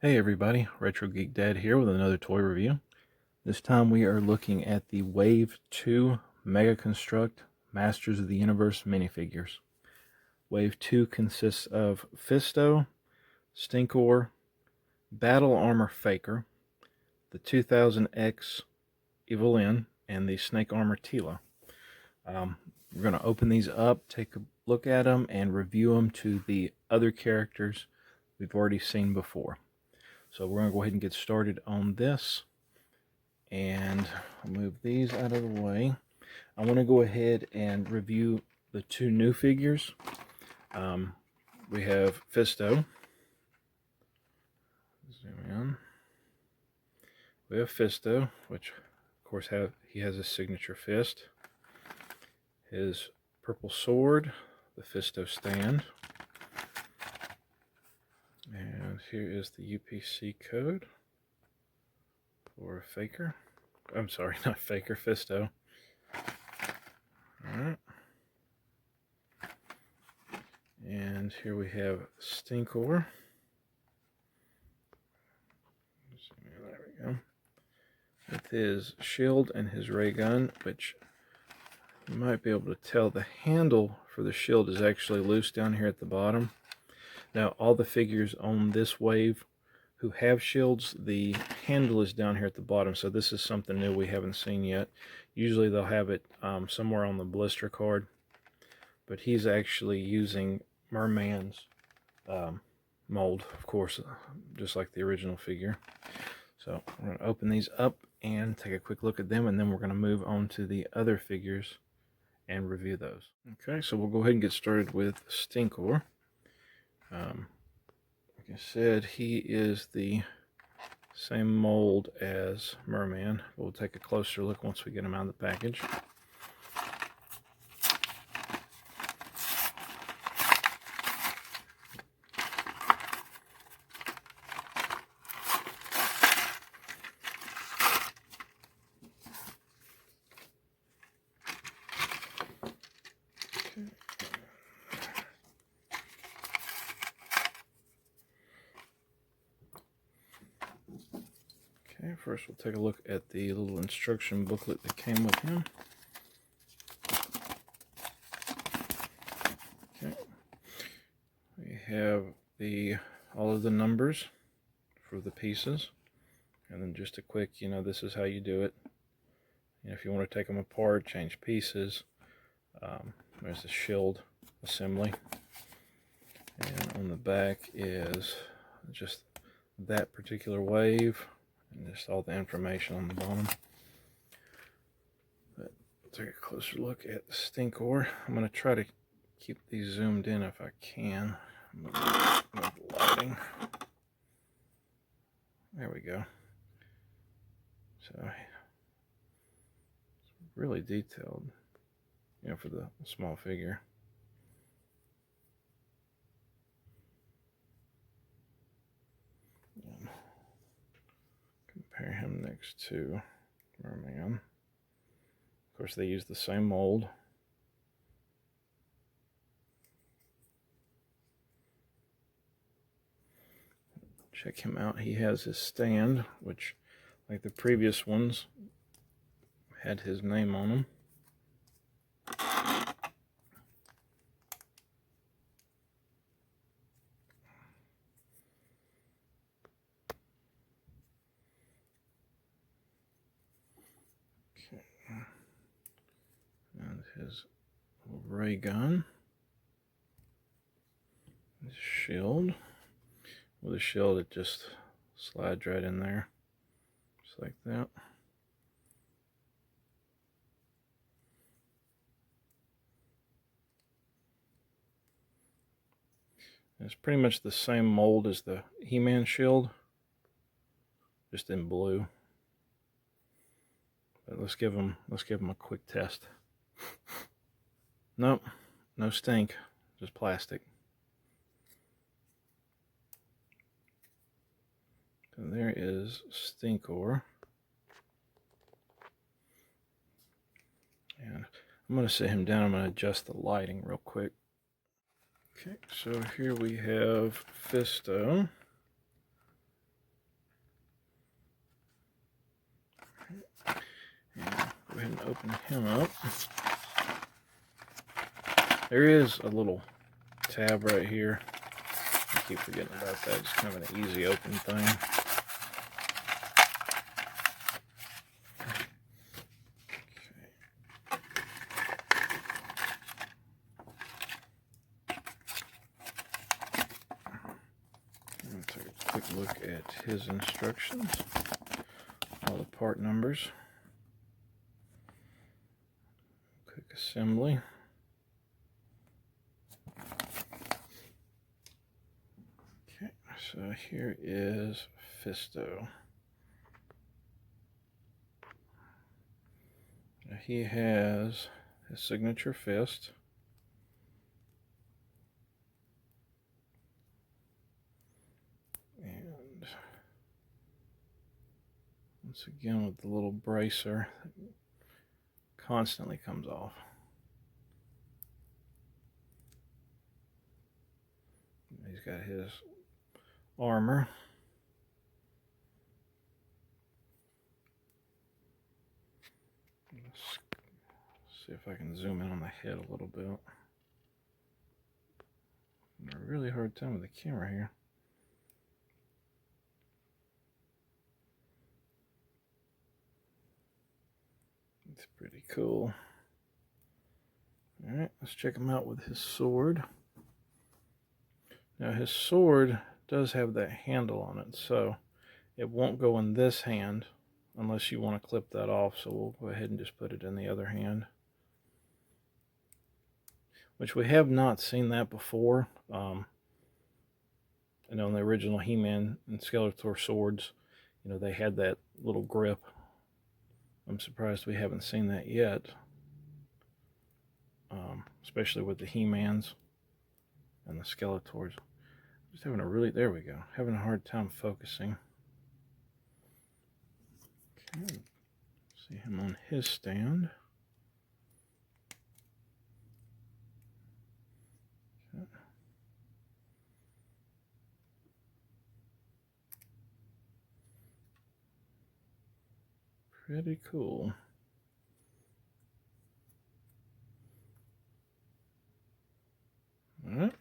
Hey everybody, Retro Geek Dad here with another toy review. This time we are looking at the Wave 2 Mega Construx Masters of the Universe minifigures. Wave 2 consists of Fisto, Stinkor, Battle Armor Faker, the 2000X Evelyn, and the Snake Armor Tila. We're going to open these up, take a look at them, and review them to the other characters we've already seen before. So we're going to go ahead and get started on this. And I'll move these out of the way. I want to go ahead and review the two new figures. We have Fisto. Zoom in. We have Fisto, which of course he has his signature fist. His purple sword, the Fisto stand. And here is the UPC code for Faker. I'm sorry, not Faker, Fisto. Alright. And here we have Stinkor. There we go. With his shield and his ray gun, which you might be able to tell the handle for the shield is actually loose down here at the bottom. Now, all the figures on this wave who have shields, the handle is down here at the bottom, so this is something new we haven't seen yet. Usually they'll have it somewhere on the blister card, but he's actually using Merman's mold, of course, just like the original figure. So we're going to open these up and take a quick look at them, and then we're going to move on to the other figures and review those. Okay, so we'll go ahead and get started with Stinkor. Like I said, he is the same mold as Merman. We'll take a closer look once we get him out of the package. Okay, first we'll take a look at the little instruction booklet that came with him. Okay, we have all of the numbers for the pieces, and then just a quick, this is how you do it. If you want to take them apart, change pieces, there's the shield assembly, and on the back is just that particular wave and just all the information on the bottom. But we'll take a closer look at the Stinkor. I'm going to try to keep these zoomed in if I can. Move the lighting. There we go. So it's really detailed, for the small figure. Compare him next to Merman. Of course, they use the same mold. Check him out. He has his stand, which, like the previous ones, had his name on them. Okay. And his ray gun. His shield. With a shield, it just slides right in there, just like that. It's pretty much the same mold as the He-Man shield, just in blue. But let's give him a quick test. Nope, no stink, just plastic. And there is Stinkor. And I'm going to set him down. I'm going to adjust the lighting real quick. Okay, so here we have Fisto. Go ahead and open him up. There is a little tab right here. I keep forgetting about that. It's kind of an easy open thing. Take a quick look at his instructions, all the part numbers, quick assembly. Okay, so here is Fisto. Now he has his signature fist. And once again with the little bracer that constantly comes off. He's got his armor. Let's see if I can zoom in on the head a little bit. I'm having a really hard time with the camera here. It's pretty cool. Alright, let's check him out with his sword. Now his sword does have that handle on it, so it won't go in this hand unless you want to clip that off, so we'll go ahead and just put it in the other hand. Which we have not seen that before. I know in the original He-Man and Skeletor swords, you know, they had that little grip. I'm surprised we haven't seen that yet. Especially with the He-Mans and the Skeletors. Just having a really, there we go, having a hard time focusing. Okay, see him on his stand. Okay. Pretty cool. Alright.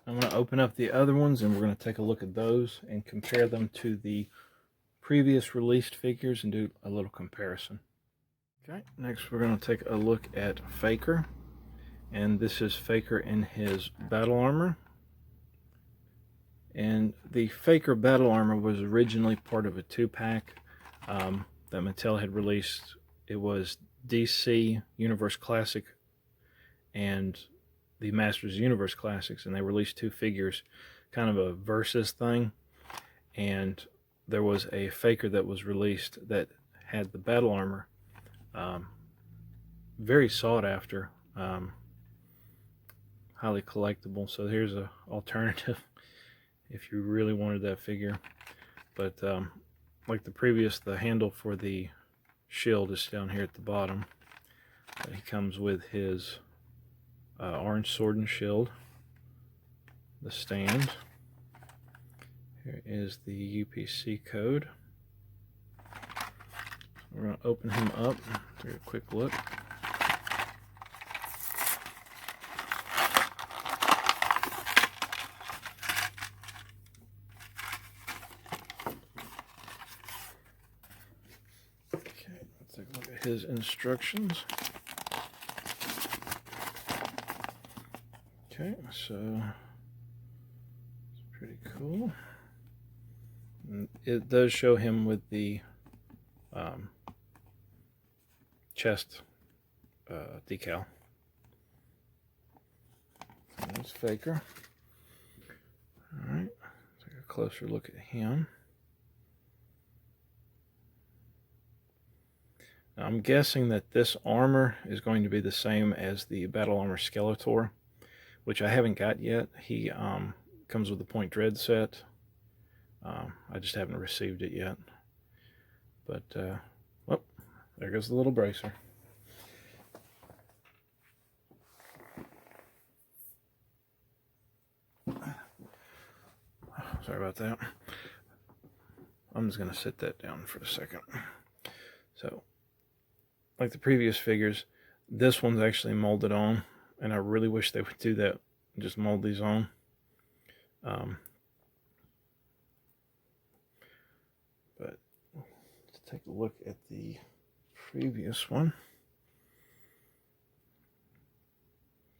I'm going to open up the other ones and we're going to take a look at those and compare them to the previous released figures and do a little comparison. Okay, next we're going to take a look at Faker. And this is Faker in his battle armor. And the Faker battle armor was originally part of a 2-pack that Mattel had released. It was DC Universe Classic and the Masters Universe Classics, and they released 2 figures, kind of a versus thing. And there was a Faker that was released that had the battle armor, very sought after, highly collectible. So here's an alternative if you really wanted that figure. But like the previous, the handle for the shield is down here at the bottom. He comes with his orange sword and shield, the stand. Here is the UPC code. We're going to open him up, take a quick look. Okay, let's take a look at his instructions. Okay, so it's pretty cool. And it does show him with the chest decal. So that's Faker. Alright, take a closer look at him. Now, I'm guessing that this armor is going to be the same as the Battle Armor Skeletor, which I haven't got yet. He comes with the Point Dread set. I just haven't received it yet. But, well, there goes the little bracer. Sorry about that. I'm just going to set that down for a second. So, like the previous figures, this one's actually molded on, and I really wish they would do that, just mold these on. But let's take a look at the previous one.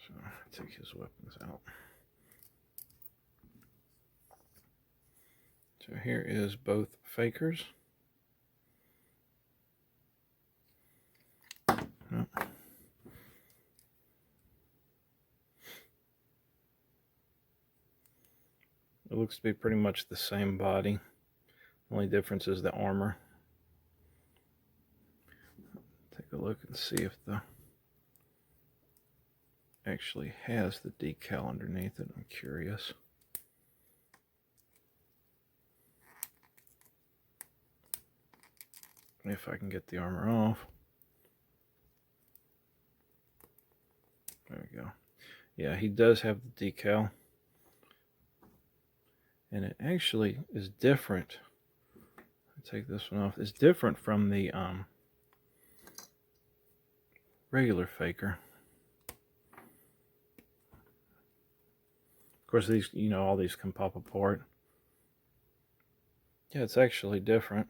So take his weapons out. So here is both fakers. Oh. It looks to be pretty much the same body. The only difference is the armor. Take a look and see if the actually has the decal underneath it. I'm curious. If I can get the armor off. There we go. Yeah, he does have the decal. And it actually is different. I'll take this one off. It's different from the regular faker. Of course, these, you know, all these can pop apart. Yeah, it's actually different.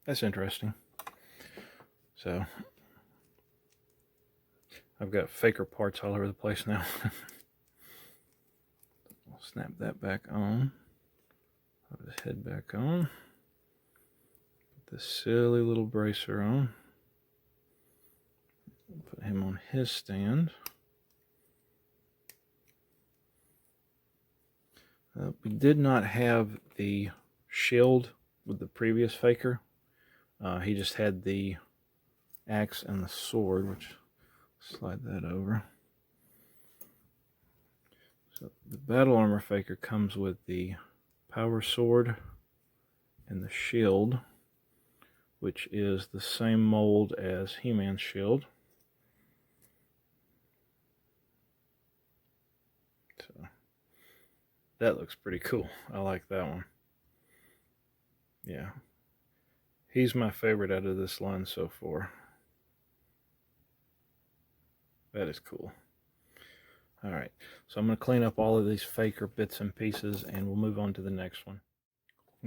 That's interesting. So, I've got faker parts all over the place now. I'll snap that back on. Put his head back on. Put this silly little bracer on. Put him on his stand. We did not have the shield with the previous faker. He just had the axe and the sword, which slide that over. So the battle armor faker comes with the power sword and the shield, which is the same mold as He-Man's shield. So that looks pretty cool. I like that one. Yeah. He's my favorite out of this line so far. That is cool. Alright, so I'm going to clean up all of these faker bits and pieces and we'll move on to the next one.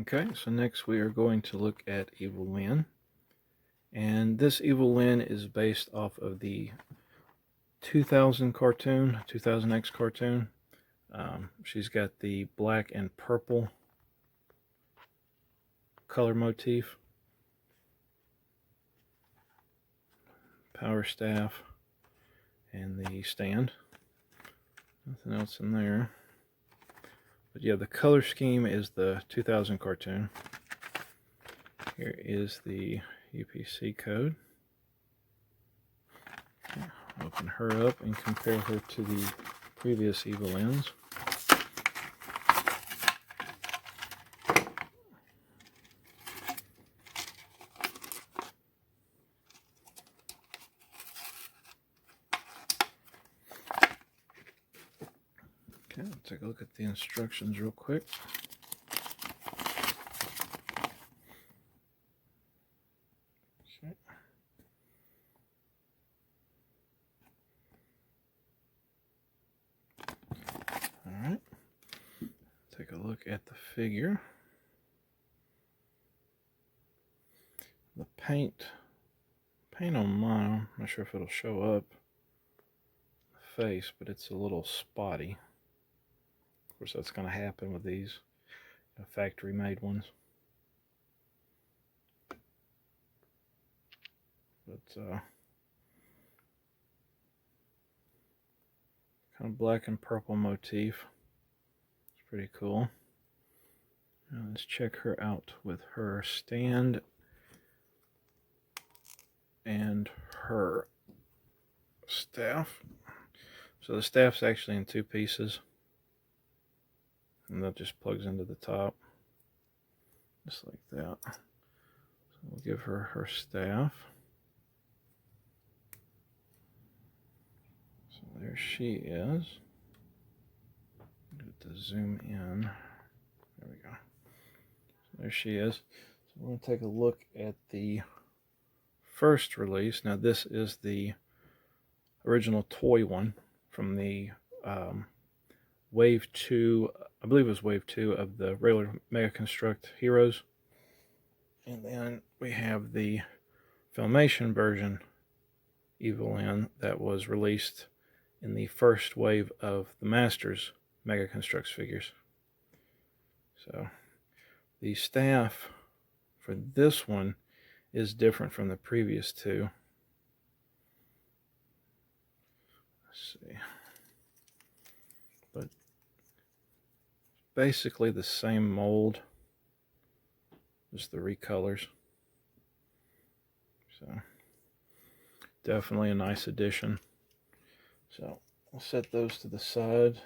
Okay, so next we are going to look at Evelyn. And this Evelyn is based off of the 2000 cartoon, 2000X cartoon. She's got the black and purple color motif. Power staff and the stand. Nothing else in there. But yeah, the color scheme is the 2000 cartoon. Here is the UPC code. Okay, open her up and compare her to the previous Evelyns. Okay, let's take a look at the instructions real quick. Okay. Alright, take a look at the figure. The paint on mine, I'm not sure if it'll show up the face, but it's a little spotty. Of course, that's going to happen with these factory made ones. But kind of black and purple motif. It's pretty cool. Now let's check her out with her stand and her staff. So the staff's actually in two pieces. And that just plugs into the top. Just like that. So we'll give her her staff. So there she is. Get to zoom in. There we go. There she is. So we're going to take a look at the first release. Now this is the original toy one from the Wave 2, I believe it was Wave 2 of the regular Mega Construct Heroes. And then we have the Filmation version Evelyn that was released in the first wave of the Masters Mega Construx figures. So the staff for this one is different from the previous two. Let's see. But basically the same mold, just the recolors. So definitely a nice addition. So I'll set those to the side.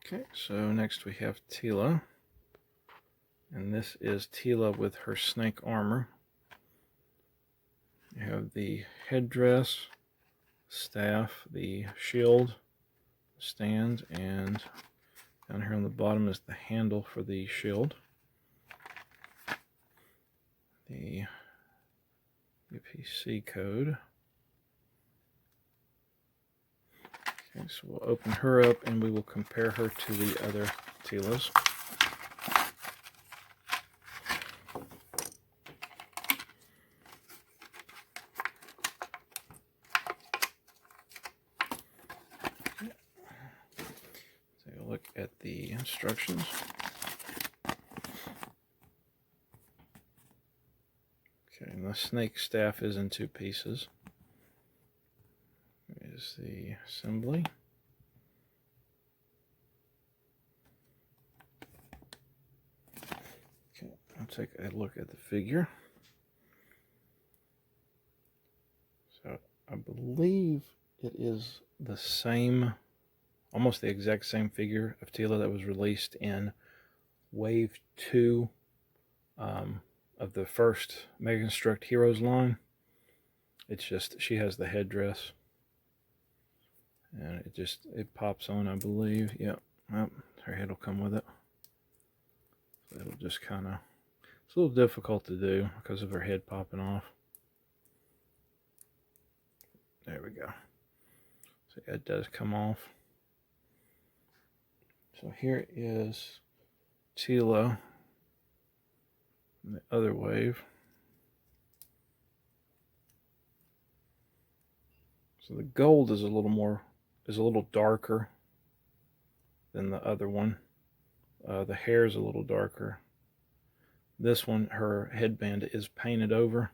Okay, so next we have Tila. And this is Tila with her snake armor. You have the headdress, staff, the shield, stand, and down here on the bottom is the handle for the shield. The UPC code. Okay, so we'll open her up and we will compare her to the other Tilas. Take a look at the instructions. Okay, and the snake staff is in two pieces. Here's the assembly. Okay, I'll take a look at the figure. So I believe it is the same, almost the exact same figure of Tila that was released in Wave 2 of the first Mega Construct Heroes line. It's just she has the headdress, and it pops on, I believe. Yep, well, her head will come with it. So it'll just kind of, it's a little difficult to do because of her head popping off. There we go. So it does come off. So here is Tila in the other wave. So the gold is a little darker than the other one. The hair is a little darker. This one, her headband is painted over,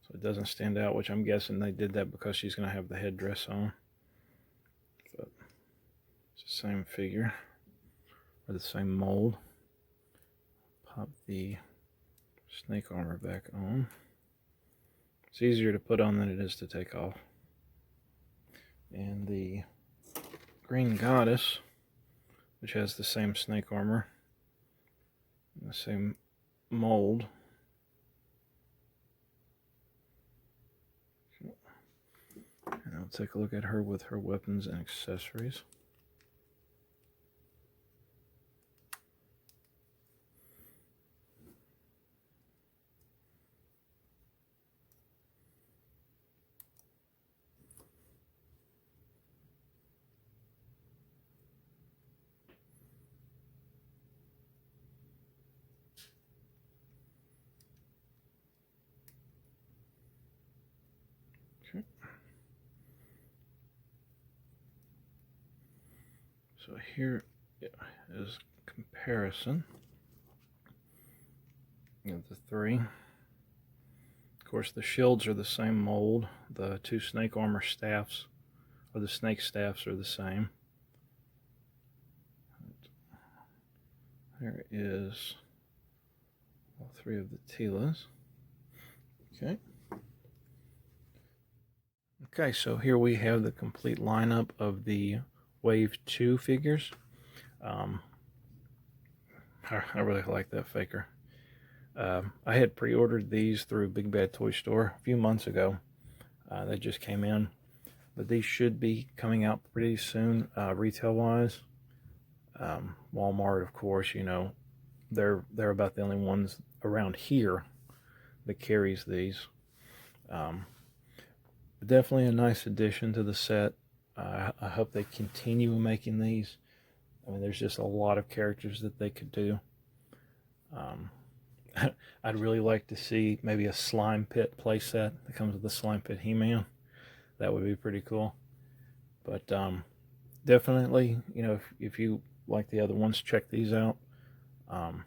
so it doesn't stand out, which I'm guessing they did that because she's going to have the headdress on. But it's the same figure, or the same mold. Pop the snake armor back on. It's easier to put on than it is to take off. And the green goddess, which has the same snake armor, the same mold. And I'll take a look at her with her weapons and accessories. Okay. So here is comparison of the three. Of course, the shields are the same mold. The two snake armor staffs, or the snake staffs, are the same. There is all three of the Tilas. Okay. Okay, so here we have the complete lineup of the Wave 2 figures. I really like that faker. I had pre-ordered these through Big Bad Toy Store a few months ago. They just came in, but these should be coming out pretty soon, retail-wise. Walmart, of course, you know, they're about the only ones around here that carries these. Definitely a nice addition to the set. I hope they continue making these. I mean, there's just a lot of characters that they could do. I'd really like to see maybe a slime pit playset that comes with the slime pit He-Man. That would be pretty cool. But definitely, you know, if you like the other ones, check these out. And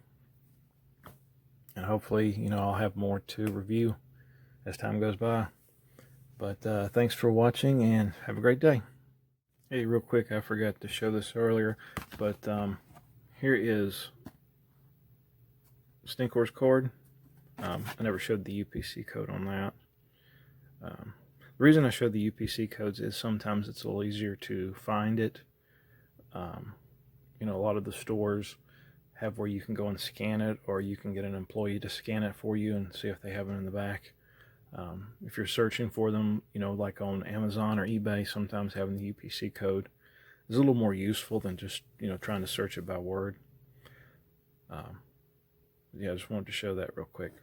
hopefully, you know, I'll have more to review as time goes by. But thanks for watching and have a great day. Hey, real quick, I forgot to show this earlier, but here is Stinkor's cord. I never showed the UPC code on that. The reason I showed the UPC codes is sometimes it's a little easier to find it. You know, a lot of the stores have where you can go and scan it, or you can get an employee to scan it for you and see if they have it in the back. If you're searching for them, you know, like on Amazon or eBay, sometimes having the UPC code is a little more useful than just, you know, trying to search it by word. Yeah, I just wanted to show that real quick.